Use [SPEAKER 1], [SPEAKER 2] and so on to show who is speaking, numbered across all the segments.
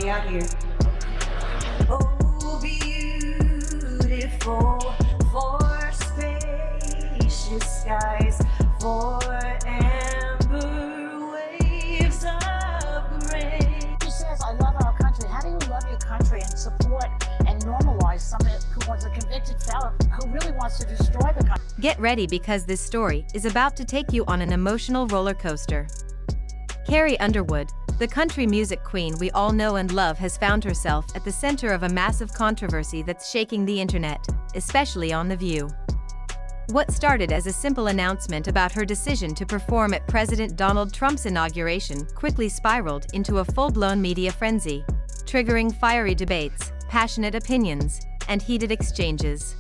[SPEAKER 1] me out here. Oh, beautiful for spacious skies, for amber waves of gray.
[SPEAKER 2] She says, I love our country. How do you love your country and support and normalize someone who was a convicted felon who really wants to destroy the country?
[SPEAKER 3] Get ready because this story is about to take you on an emotional roller coaster. Carrie Underwood, the country music queen we all know and love, has found herself at the center of a massive controversy that's shaking the internet, especially on The View. What started as a simple announcement about her decision to perform at President Donald Trump's inauguration quickly spiraled into a full-blown media frenzy, triggering fiery debates, passionate opinions, and heated exchanges.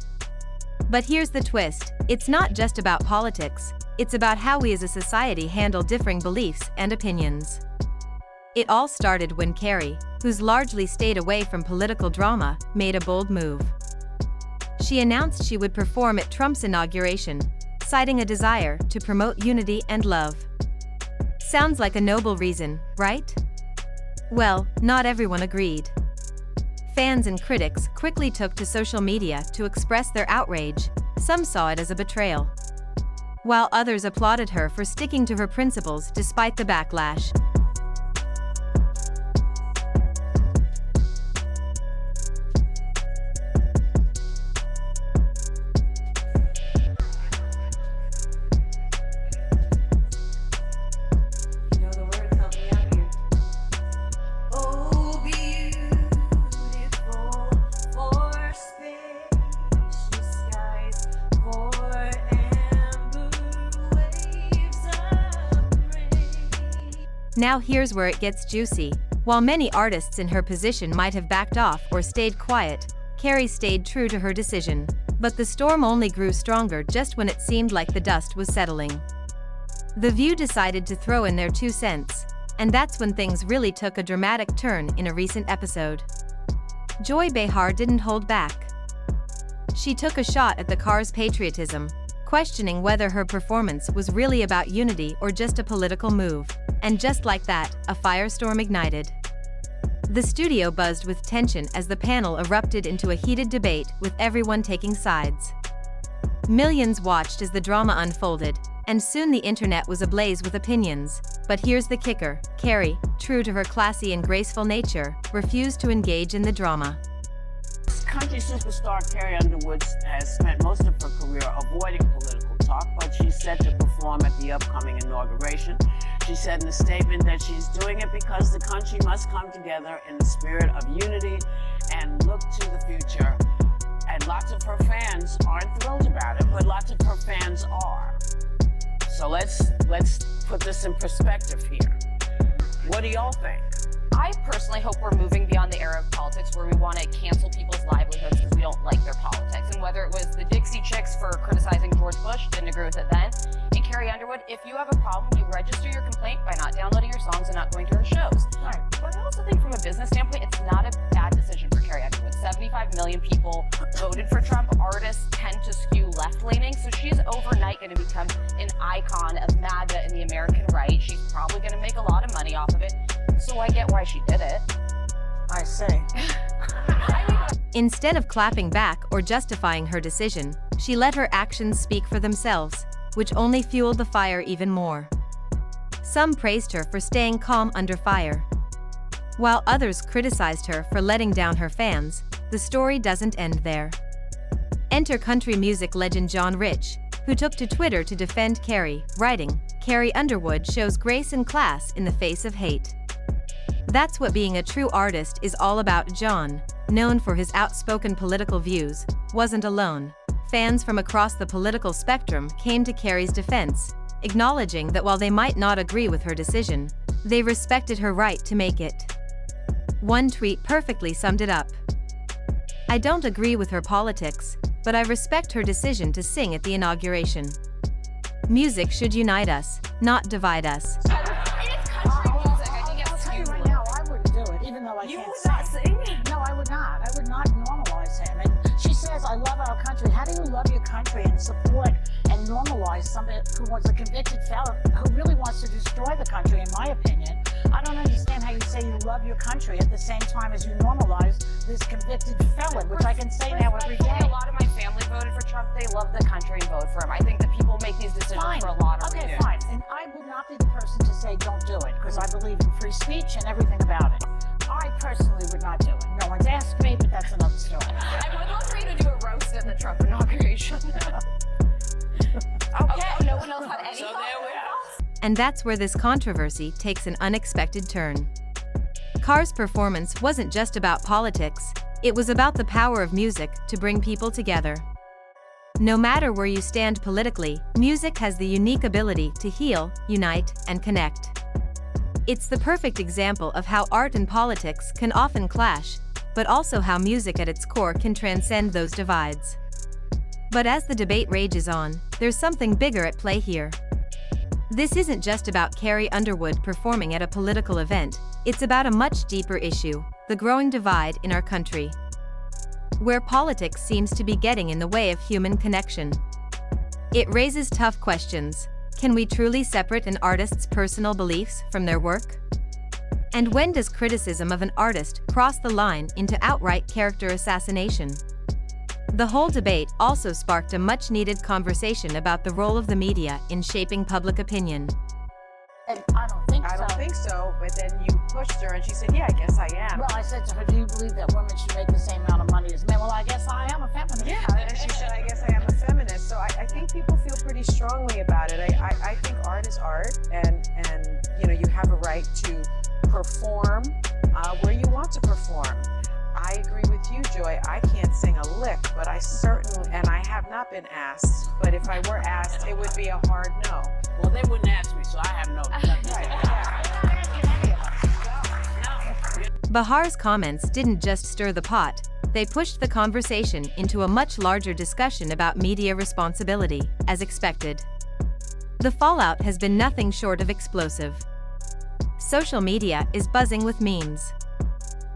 [SPEAKER 3] But here's the twist: it's not just about politics, it's about how we as a society handle differing beliefs and opinions. It all started when Carrie, who's largely stayed away from political drama, made a bold move. She announced she would perform at Trump's inauguration, citing a desire to promote unity and love. Sounds like a noble reason, right? Well, not everyone agreed. Fans and critics quickly took to social media to express their outrage. Some saw it as a betrayal, while others applauded her for sticking to her principles despite the backlash. Now here's where it gets juicy. While many artists in her position might have backed off or stayed quiet, Carrie stayed true to her decision. But the storm only grew stronger just when it seemed like the dust was settling. The View decided to throw in their 2 cents, and that's when things really took a dramatic turn in a recent episode. Joy Behar didn't hold back. She took a shot at the car's patriotism, questioning whether her performance was really about unity or just a political move. And just like that, a firestorm ignited. The studio buzzed with tension as the panel erupted into a heated debate, with everyone taking sides. Millions watched as the drama unfolded, and soon the internet was ablaze with opinions. But here's the kicker: Carrie, true to her classy and graceful nature, refused to engage in the drama.
[SPEAKER 2] Country superstar Carrie Underwood has spent most of her career avoiding political talk, but she's set to perform at the upcoming inauguration. She said in a statement that she's doing it because the country must come together in the spirit of unity and look to the future. And lots of her fans aren't thrilled about it, but lots of her fans are. So let's put this in perspective here. What do y'all think?
[SPEAKER 4] I personally hope we're moving beyond the era of politics where we want to cancel people's livelihoods because we don't like their politics. And whether it was the Dixie Chicks for criticizing George Bush, didn't agree with it then, and Carrie Underwood, if you have a problem, you register your complaint by not downloading your songs and not going to her shows.
[SPEAKER 2] Right.
[SPEAKER 4] But I also think from a business standpoint, it's not a bad decision for Carrie Underwood. 75 million people voted for Trump. Artists tend to skew left-leaning, so she's overnight going to become an icon of MAGA and the American right. She's probably going to make a lot of money off of it. So I get why she did it.
[SPEAKER 2] I say.
[SPEAKER 3] Instead of clapping back or justifying her decision, she let her actions speak for themselves, which only fueled the fire even more. Some praised her for staying calm under fire, while others criticized her for letting down her fans. The story doesn't end there. Enter country music legend John Rich, who took to Twitter to defend Carrie, writing, "Carrie Underwood shows grace and class in the face of hate." That's what being a true artist is all about. John, known for his outspoken political views, wasn't alone. Fans from across the political spectrum came to Carrie's defense, acknowledging that while they might not agree with her decision, they respected her right to make it. One tweet perfectly summed it up. "I don't agree with her politics, but I respect her decision to sing at the inauguration. Music should unite us, not divide us."
[SPEAKER 2] I would not normalize him. And she says, I love our country. How do you love your country and support and normalize somebody who was a convicted felon who really wants to destroy the country, in my opinion?
[SPEAKER 5] I don't understand how you say you love your country at the same time as you normalize this convicted felon, which I can say now every day.
[SPEAKER 4] A lot of my family voted for Trump. They love the country and vote for him. I think that people make these decisions
[SPEAKER 5] Fine.
[SPEAKER 4] for a lot of
[SPEAKER 5] Okay,
[SPEAKER 4] reasons.
[SPEAKER 5] fine. And I would not be the person to say don't do it, because I believe in free speech and everything about it. I personally would not do it. No one's asked me, but that's another story.
[SPEAKER 4] I would love for you to do a roast at the Trump inauguration. Okay, no one else had any
[SPEAKER 2] So
[SPEAKER 4] thoughts?
[SPEAKER 2] there we are.
[SPEAKER 3] And that's where this controversy takes an unexpected turn. Carr's performance wasn't just about politics, it was about the power of music to bring people together. No matter where you stand politically, music has the unique ability to heal, unite, and connect. It's the perfect example of how art and politics can often clash, but also how music at its core can transcend those divides. But as the debate rages on, there's something bigger at play here. This isn't just about Carrie Underwood performing at a political event, it's about a much deeper issue, the growing divide in our country, where politics seems to be getting in the way of human connection. It raises tough questions. Can we truly separate an artist's personal beliefs from their work? And when does criticism of an artist cross the line into outright character assassination? The whole debate also sparked a much-needed conversation about the role of the media in shaping public opinion.
[SPEAKER 5] And I don't think so.
[SPEAKER 6] I don't think so, but then you pushed her and she said, yeah, I guess I am.
[SPEAKER 5] Well, I said to her, do you believe that women should make the same amount of money as men? Well, I guess I am a feminist.
[SPEAKER 6] Yeah, and she said, I guess I am a feminist. So I think people feel pretty strongly about it. I think art is art, and you know, you have a right to perform where you want to perform. I agree with you, Joy. I can't sing a lick, but I certainly, and I have not been asked, but if I were asked, it would be a hard no.
[SPEAKER 2] Well, they wouldn't ask me, so I have no.
[SPEAKER 3] Bahar's comments didn't just stir the pot, they pushed the conversation into a much larger discussion about media responsibility, as expected. The fallout has been nothing short of explosive. Social media is buzzing with memes.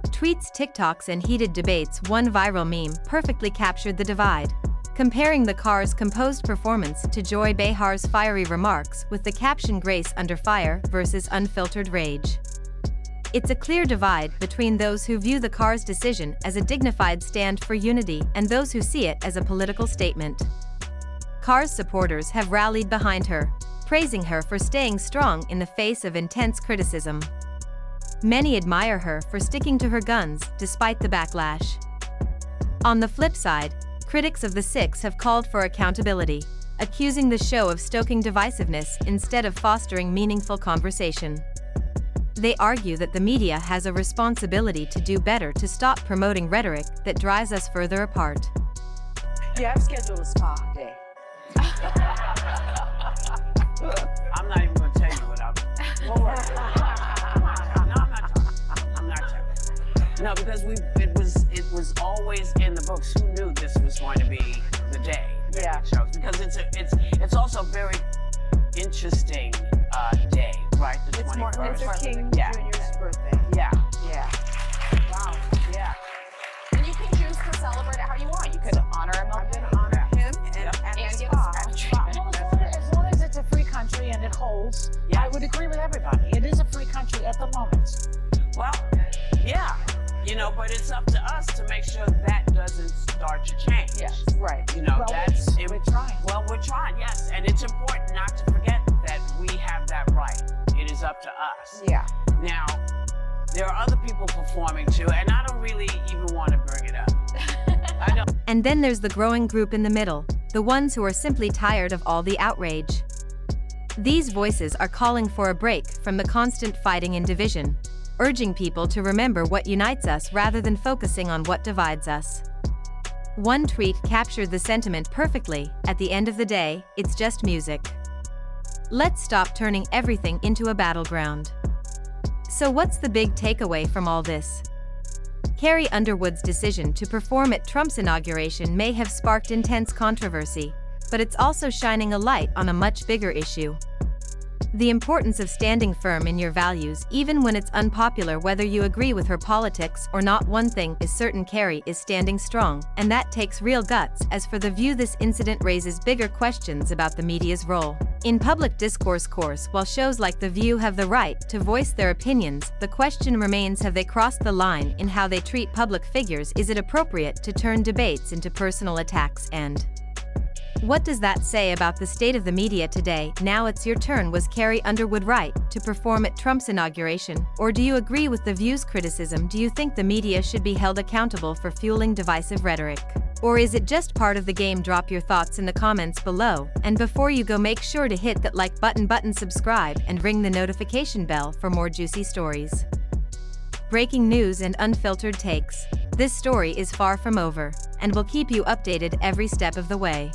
[SPEAKER 3] Tweets, TikToks, and heated debates. One viral meme perfectly captured the divide, comparing the Carr's composed performance to Joy Behar's fiery remarks with the caption "Grace under fire" versus unfiltered rage. It's a clear divide between those who view the Carr's decision as a dignified stand for unity and those who see it as a political statement. Carr's supporters have rallied behind her, praising her for staying strong in the face of intense criticism. Many admire her for sticking to her guns despite the backlash. On the flip side, critics of the Six have called for accountability, accusing the show of stoking divisiveness instead of fostering meaningful conversation. They argue that the media has a responsibility to do better to stop promoting rhetoric that drives us further apart.
[SPEAKER 6] Yeah, I've scheduled a spa day.
[SPEAKER 2] I'm not even going to tell you what I'm. No, I'm not talking. I'm not telling. No, because it was always in the books. Who knew this was going to be the day that
[SPEAKER 6] Yeah.
[SPEAKER 2] it shows? Because it's also a very interesting day, right? The
[SPEAKER 6] It's
[SPEAKER 2] 21st.
[SPEAKER 6] Martin Luther King
[SPEAKER 2] Yeah.
[SPEAKER 6] Jr.'s birthday.
[SPEAKER 2] Yeah.
[SPEAKER 6] Yeah.
[SPEAKER 2] Wow. Yeah.
[SPEAKER 4] And you can choose to celebrate it how you want. You could honor him
[SPEAKER 6] I'm
[SPEAKER 4] on
[SPEAKER 6] going to honor him and
[SPEAKER 4] and
[SPEAKER 6] the
[SPEAKER 4] give
[SPEAKER 6] spa.
[SPEAKER 4] a
[SPEAKER 5] Well,
[SPEAKER 4] treatment.
[SPEAKER 5] as long as it's a free country and it holds, I would agree with everybody. It is a free country at the moment.
[SPEAKER 2] Well, yeah. You know, but it's up to us to make sure that doesn't start to change.
[SPEAKER 5] Yes.
[SPEAKER 6] Right.
[SPEAKER 2] You know,
[SPEAKER 5] Well,
[SPEAKER 2] that's
[SPEAKER 5] we're trying.
[SPEAKER 2] Well, we're trying, yes, and it's important not to forget that we have that right. It is up to us.
[SPEAKER 6] Yeah.
[SPEAKER 2] Now, there are other people performing too, and I don't really even want to bring it up. I don't.
[SPEAKER 3] And then there's the growing group in the middle, the ones who are simply tired of all the outrage. These voices are calling for a break from the constant fighting and division, urging people to remember what unites us rather than focusing on what divides us. One tweet captured the sentiment perfectly. At the end of the day, it's just music. Let's stop turning everything into a battleground. So what's the big takeaway from all this? Carrie Underwood's decision to perform at Trump's inauguration may have sparked intense controversy, but it's also shining a light on a much bigger issue. The importance of standing firm in your values even when it's unpopular, whether you agree with her politics or not. One thing is certain, Carrie is standing strong, and that takes real guts. As for The View, this incident raises bigger questions about the media's role in public discourse. While shows like The View have the right to voice their opinions, the question remains, have they crossed the line in how they treat public figures? Is it appropriate to turn debates into personal attacks? And what does that say about the state of the media today? Now it's your turn. Was Carrie Underwood right to perform at Trump's inauguration? Or do you agree with The View's criticism? Do you think the media should be held accountable for fueling divisive rhetoric? Or is it just part of the game? Drop your thoughts in the comments below. And before you go, make sure to hit that like button, subscribe, and ring the notification bell for more juicy stories. Breaking news and unfiltered takes. This story is far from over, and we'll keep you updated every step of the way.